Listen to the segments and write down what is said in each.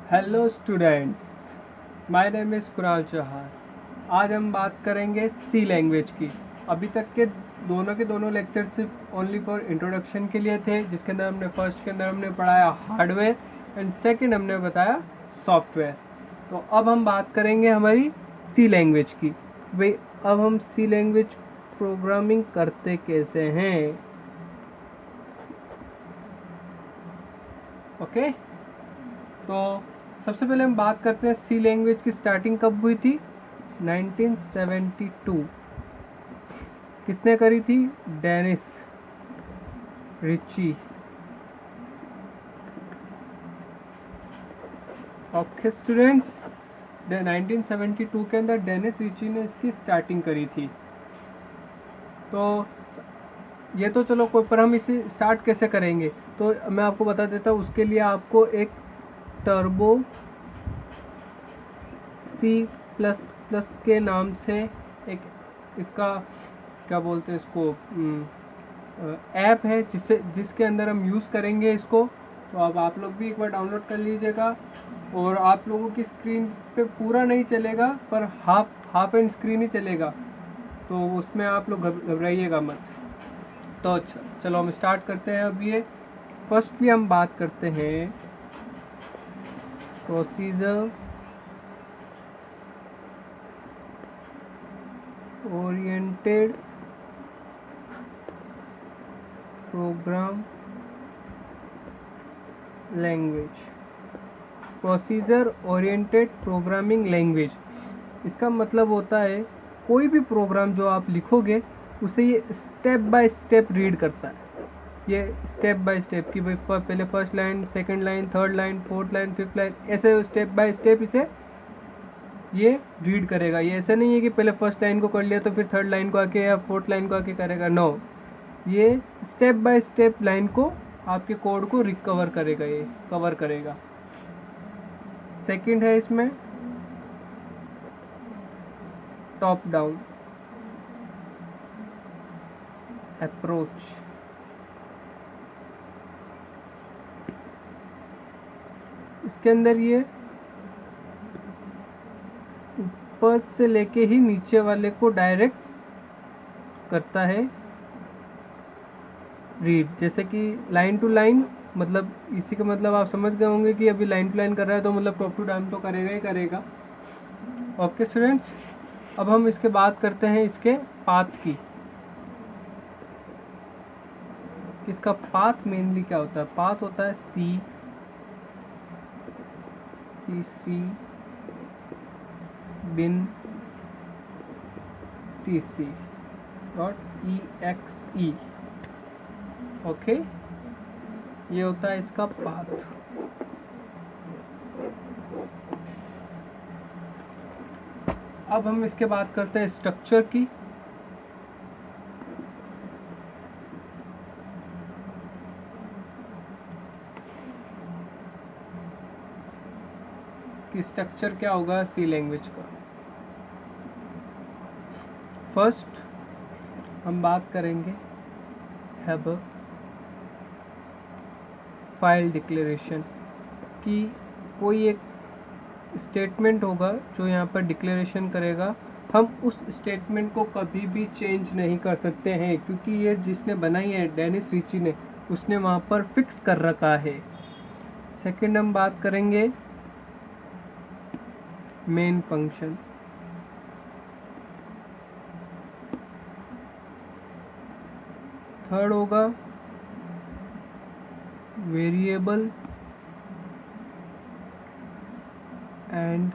Hello students, my name is Kunal Chauhan. आज हम बात करेंगे सी लैंग्वेज की। अभी तक के दोनों लेक्चर सिर्फ ओनली फॉर इंट्रोडक्शन के लिए थे, जिसके अंदर हमने फर्स्ट के अंदर हमने पढ़ाया हार्डवेयर एंड सेकंड हमने बताया सॉफ्टवेयर। तो अब हम बात करेंगे हमारी सी लैंग्वेज की। भाई अब हम सी लैंग्वेज प्रोग्रामिंग करते कैसे हैं। ओके, तो सबसे पहले हम बात करते हैं सी लैंग्वेज की स्टार्टिंग कब हुई थी। 1972। किसने करी थी? Dennis Ritchie. ओके स्टूडेंट्स, 1972 के अंदर डेनिस रिची ने इसकी स्टार्टिंग करी थी। तो ये तो चलो कोई, पर हम इसे स्टार्ट कैसे करेंगे तो मैं आपको बता देता हूँ। उसके लिए आपको एक टर्बो C++ के नाम से एक इसका क्या बोलते हैं इसको ऐप है, जिसके अंदर हम यूज़ करेंगे इसको। तो अब आप लोग भी एक बार डाउनलोड कर लीजिएगा। और आप लोगों की स्क्रीन पे पूरा नहीं चलेगा, पर हाफ एंड स्क्रीन ही चलेगा, तो उसमें आप लोग घबराइएगा मत। तो चलो हम स्टार्ट करते हैं। अब ये फर्स्टली हम बात करते हैं procedure oriented program language. Procedure oriented programming language, इसका मतलब होता है कोई भी प्रोग्राम जो आप लिखोगे उसे ये स्टेप बाय स्टेप रीड करता है। ये स्टेप बाय स्टेप की भाई पहले first line, second line, third line, fourth line, fifth line, ऐसे स्टेप बाय स्टेप इसे ये रीड करेगा। ये ऐसा नहीं है कि पहले फर्स्ट लाइन को कर लिया तो फिर थर्ड लाइन को आके या फोर्थ लाइन को आके करेगा। नो, ये स्टेप बाय स्टेप लाइन को आपके कोड को रिकवर करेगा, ये कवर करेगा। सेकंड है इसमें टॉप डाउन अप्रोच। इसके अंदर ये ऊपर से लेके ही नीचे वाले को डायरेक्ट करता है रीड। जैसे कि लाइन टू लाइन, मतलब इसी का मतलब आप समझ गए होंगे कि अभी लाइन टू लाइन कर रहा है तो मतलब टॉप टू डाउन तो करेगा ही करेगा। ओके स्टूडेंट्स, अब हम इसके बात करते हैं इसके पाथ की। इसका पाथ मेनली क्या होता है? पाथ होता है सी बिन tc.exe। ओके, ये होता है इसका पाथ। अब हम इसके बात करते हैं स्ट्रक्चर की। कि स्ट्रक्चर क्या होगा सी लैंग्वेज का। फर्स्ट हम बात करेंगे हैबर फाइल डिक्लेरेशन की। कोई एक स्टेटमेंट होगा जो यहाँ पर डिक्लेरेशन करेगा। हम उस स्टेटमेंट को कभी भी चेंज नहीं कर सकते हैं, क्योंकि ये जिसने बनाई है डेनिस रिची ने, उसने वहाँ पर फिक्स कर रखा है। सेकंड हम बात करेंगे मेन फंक्शन। थर्ड होगा variable and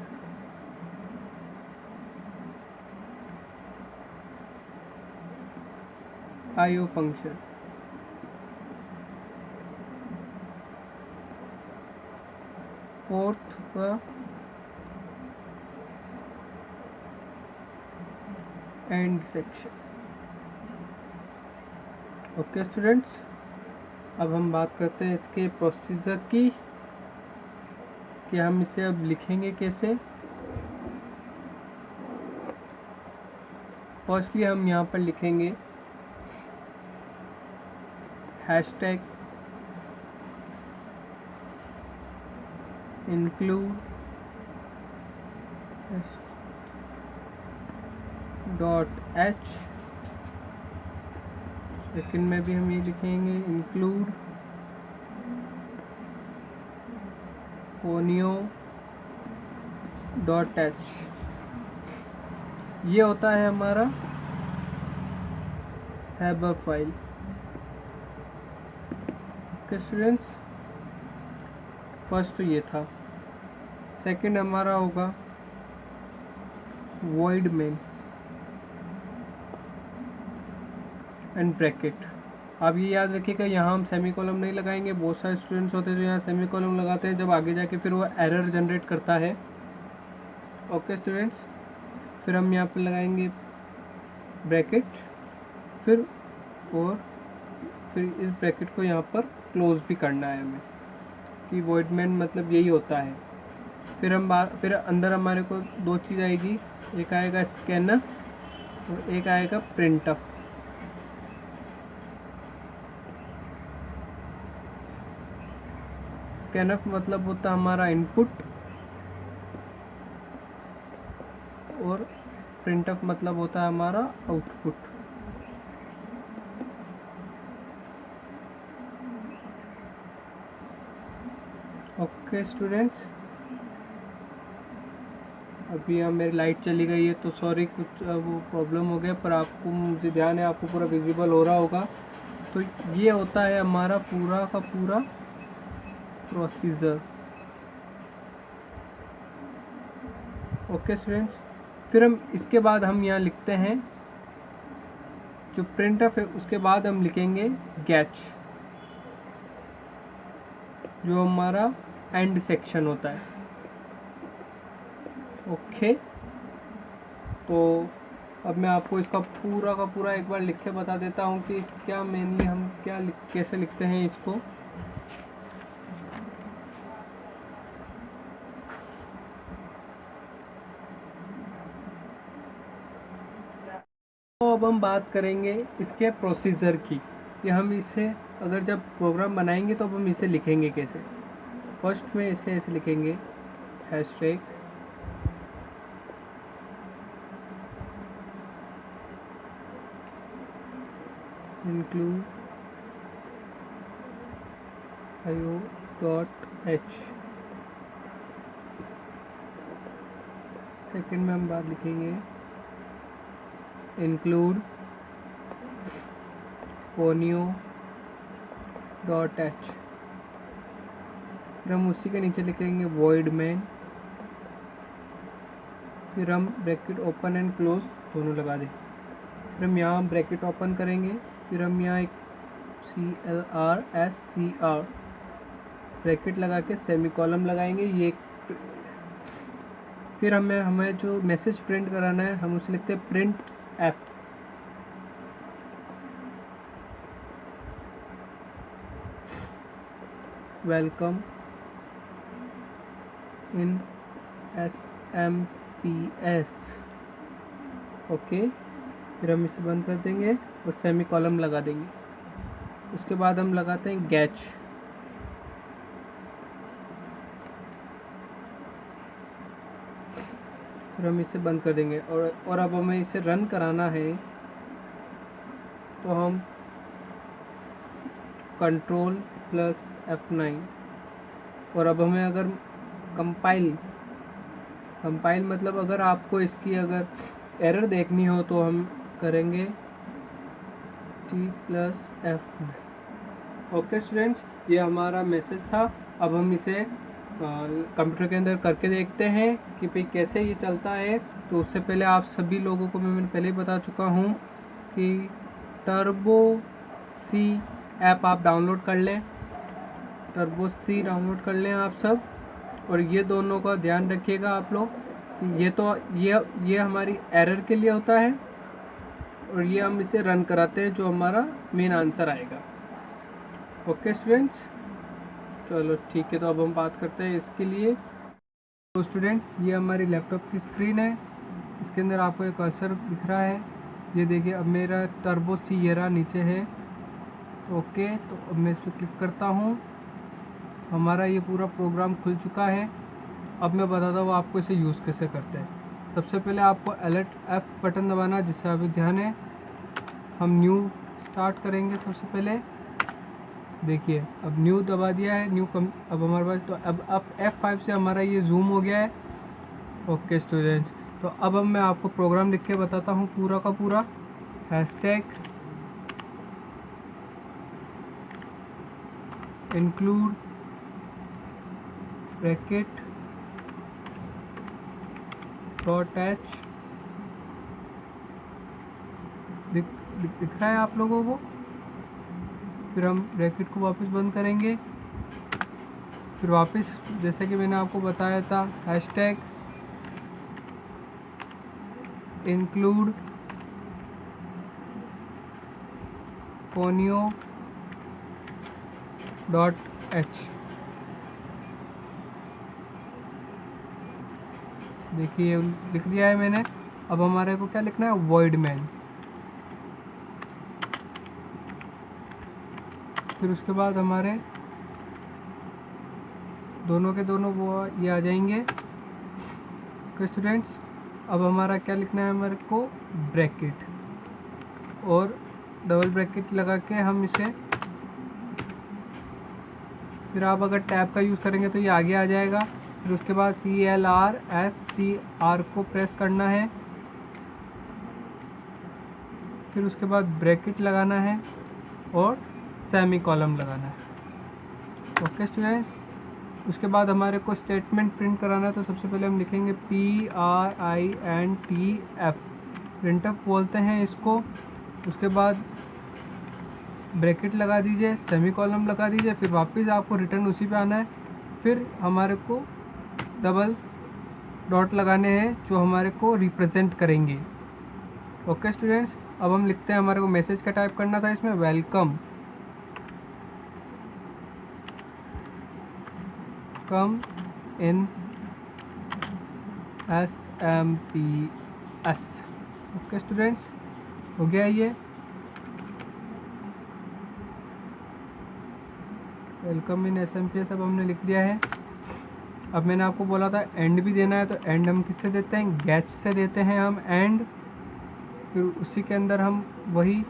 IO function. Fourth का एंड सेक्शन। ओके स्टूडेंट्स, अब हम बात करते हैं इसके प्रोसीजर की कि हम इसे अब लिखेंगे कैसे। फर्स्टली हम यहाँ पर लिखेंगे hashtag include dot H, second में भी हम ये लिखेंगे इंक्लूड फोनियो डॉट एच। ये होता है हमारा हेबर फाइल। ओके स्टूडेंट्स, फर्स्ट ये था। सेकंड हमारा होगा void main एंड ब्रैकेट। आप ये याद रखिएगा, यहाँ हम सेमी कॉलम नहीं लगाएंगे। बहुत सारे स्टूडेंट्स होते हैं जो यहाँ सेमी कॉलम लगाते हैं, जब आगे जाके फिर वो एरर जनरेट करता है। ओके स्टूडेंट्स, फिर हम यहाँ पर लगाएंगे ब्रैकेट, फिर इस ब्रैकेट को यहाँ पर क्लोज भी करना है हमें, कि void main मतलब यही होता है। फिर अंदर हमारे को दो चीज़ आएगी, एक आएगा स्कैनर और एक आएगा प्रिंटअप। स्कैनअप मतलब होता है हमारा इनपुट और प्रिंटअप मतलब होता है हमारा आउटपुट। ओके स्टूडेंट्स, अभी यहाँ मेरी लाइट चली गई है तो सॉरी, कुछ वो प्रॉब्लम हो गया, पर आपको मुझे ध्यान है, आपको पूरा विजिबल हो रहा होगा। तो ये होता है हमारा पूरा का पूरा प्रोसीजर। ओके स्टूडेंट्स, फिर हम इसके बाद हम यहाँ लिखते हैं जो प्रिंटअप है, उसके बाद हम लिखेंगे गैच, जो हमारा एंड सेक्शन होता है। ओके, तो अब मैं आपको इसका पूरा का पूरा एक बार लिख के बता देता हूँ कि क्या मेनली हम कैसे लिखते हैं इसको। तो अब हम बात करेंगे इसके प्रोसीजर की, कि हम इसे अगर जब प्रोग्राम बनाएंगे तो अब हम इसे लिखेंगे कैसे। फर्स्ट में इसे ऐसे लिखेंगे हैशटैग include io.h। सेकेंड में हम बात लिखेंगे include fonio.h। फिर हम उसी के नीचे लिखेंगे void main, फिर हम ब्रैकेट ओपन एंड क्लोज दोनों लगा दें। फिर हम यहाँ ब्रैकेट ओपन करेंगे, फिर हम यहाँ एक CLRSCR ब्रैकेट लगा के सेमी कॉलम लगाएंगे। ये फिर हमें जो मैसेज प्रिंट कराना है हम उसे लिखते हैं print F. Welcome in SMPS। Okay, फिर हम इसे बंद कर देंगे और सेमी कॉलम लगा देंगे। उसके बाद हम लगाते हैं गैच। फिर हम इसे बंद कर देंगे और अब हमें इसे रन कराना है तो हम Ctrl+F9। और अब हमें अगर कंपाइल मतलब अगर आपको इसकी अगर एरर देखनी हो तो हम करेंगे T+F9। ओके स्टूडेंट्स, ये हमारा मैसेज था। अब हम इसे कंप्यूटर के अंदर करके देखते हैं कि भाई कैसे ये चलता है। तो उससे पहले आप सभी लोगों को मैंने पहले ही बता चुका हूँ कि टर्बो सी ऐप आप डाउनलोड कर लें, टर्बो सी डाउनलोड कर लें आप सब। और ये दोनों का ध्यान रखिएगा आप लोग, ये हमारी एरर के लिए होता है और ये हम इसे रन कराते हैं जो हमारा मेन आंसर आएगा। ओके स्टूडेंट्स, चलो ठीक है, तो अब हम बात करते हैं इसके लिए। तो स्टूडेंट्स, ये हमारी लैपटॉप की स्क्रीन है, इसके अंदर आपको एक कर्सर दिख रहा है। ये देखिए, अब मेरा टर्बो सी ये रहा नीचे है। ओके, तो अब मैं इस पर क्लिक करता हूँ हमारा ये पूरा प्रोग्राम खुल चुका है। अब मैं बताता हूँ आपको इसे यूज़ कैसे करते हैं। सबसे पहले आपको अलर्ट F बटन दबाना है, जिससे अभी ध्यान है। हम न्यू स्टार्ट करेंगे। सबसे पहले देखिए अब न्यू दबा दिया है, अब हमारे पास तो अब F5 से हमारा ये जूम हो गया है। ओके स्टूडेंट्स, तो अब मैं आपको प्रोग्राम लिख के बताता हूँ पूरा का पूरा। हैशटैग इंक्लूड ब्रैकेट .h दिख रहा है आप लोगों को। फिर हम ब्रैकेट को वापस बंद करेंगे। फिर वापस जैसे कि मैंने आपको बताया था, हैशटैग इंक्लूड फोनियो .h। देखिए लिख दिया है मैंने। अब हमारे को क्या लिखना है, वॉइड मैन। फिर उसके बाद हमारे दोनों के दोनों वो ये आ जाएंगे। ओके स्टूडेंट्स, अब हमारा क्या लिखना है, हमारे को ब्रैकेट और डबल ब्रैकेट लगा के हम इसे, फिर आप अगर टैब का यूज़ करेंगे तो ये आगे आ जाएगा। फिर उसके बाद CLR को प्रेस करना है। फिर उसके बाद ब्रैकेट लगाना है और सेमी कॉलम लगाना है। ओके स्टूडेंट्स, उसके बाद हमारे को स्टेटमेंट प्रिंट कराना है। तो सबसे पहले हम लिखेंगे PRINTF, प्रिंटफ बोलते हैं इसको। उसके बाद ब्रैकेट लगा दीजिए, सेमी कॉलम लगा दीजिए, फिर वापस आपको रिटर्न उसी पे आना है। फिर हमारे को डबल डॉट लगाने हैं जो हमारे को रिप्रेजेंट करेंगे। ओके स्टूडेंट्स, अब हम लिखते हैं, हमारे को मैसेज का टाइप करना था इसमें, वेलकम कम इन SMPS। ओके स्टूडेंट्स, हो गया ये वेलकम इन SMPS। अब हमने लिख दिया है। अब मैंने आपको बोला था एंड भी देना है, तो एंड हम किससे देते हैं, गैच से देते हैं हम एंड। फिर उसी के अंदर हम वही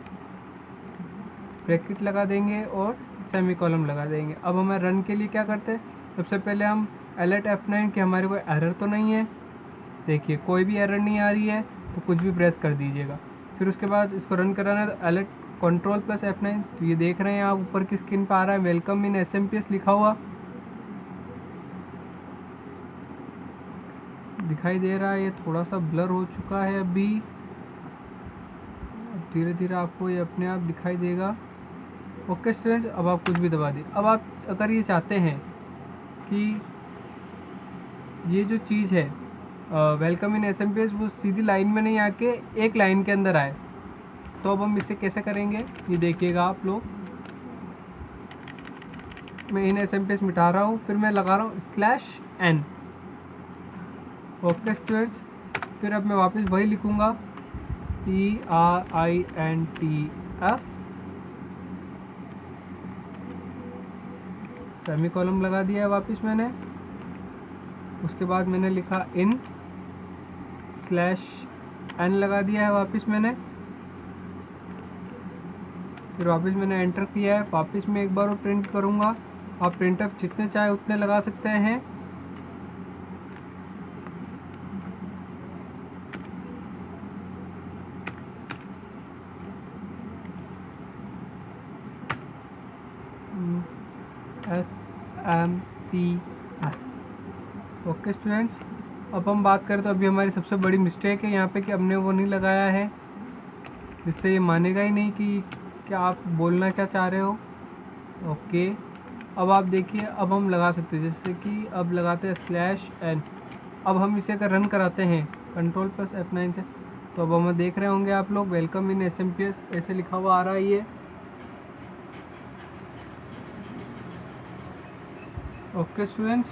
ब्रैकेट लगा देंगे और सेमी कॉलम लगा देंगे। अब हमें रन के लिए क्या करते हैं, सबसे पहले हम अलर्ट F9 कि हमारे कोई एरर तो नहीं है। देखिए कोई भी एरर नहीं आ रही है तो कुछ भी प्रेस कर दीजिएगा। फिर उसके बाद इसको रन कराना है, तो अलर्ट Ctrl+F9। तो ये देख रहे हैं आप ऊपर की स्क्रीन पर आ रहा है वेलकम इन SMPS लिखा हुआ दिखाई दे रहा है। ये थोड़ा सा ब्लर हो चुका है अभी, धीरे धीरे आपको ये अपने आप दिखाई देगा। ओके स्टूडेंट्स, अब आप कुछ भी दबा दिए। अब आप अगर ये चाहते हैं कि ये जो चीज़ है वेलकम इन SMPS वो सीधी लाइन में नहीं आके एक लाइन के अंदर आए, तो अब हम इसे कैसे करेंगे, ये देखिएगा आप लोग। मैं इन SMPS मिटा रहा हूँ, फिर मैं लगा रहा हूँ /n। ओके स्टूडेंट्स, फिर अब मैं वापस वही लिखूँगा PRINTF, सेमी कॉलम लगा दिया है वापस मैंने। उसके बाद मैंने लिखा /n लगा दिया है वापस मैंने। फिर वापस मैंने एंटर किया है। वापस मैं एक बार वो प्रिंट करूँगा। आप प्रिंटअप जितने चाहे उतने लगा सकते हैं। SMPS। ओके स्टूडेंट्स, अब हम बात करें तो अभी हमारी सबसे बड़ी मिस्टेक है यहाँ पे कि हमने वो नहीं लगाया है, जिससे ये मानेगा ही नहीं कि क्या आप बोलना क्या चाह रहे हो। ओके, अब आप देखिए, अब हम लगा सकते हैं, जैसे कि अब लगाते हैं /n। अब हम इसे अगर रन कराते हैं Ctrl+F9 से, तो अब हम देख रहे होंगे आप लोग वेलकम इन SMPS ऐसे लिखा हुआ आ रहा है ये। ओके स्टूडेंट्स,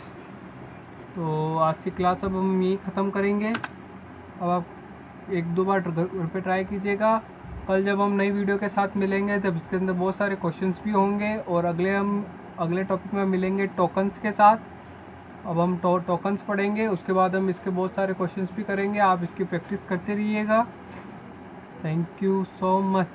तो आज की क्लास अब हम यही ख़त्म करेंगे। अब आप एक दो बार घर पे ट्राई कीजिएगा। कल जब हम नई वीडियो के साथ मिलेंगे तब इसके अंदर बहुत सारे क्वेश्चंस भी होंगे और अगले हम अगले टॉपिक में मिलेंगे टोकन्स के साथ। अब हम टोकन्स पढ़ेंगे, उसके बाद हम इसके बहुत सारे क्वेश्चंस भी करेंगे। आप इसकी प्रैक्टिस करते रहिएगा। Thank you so much.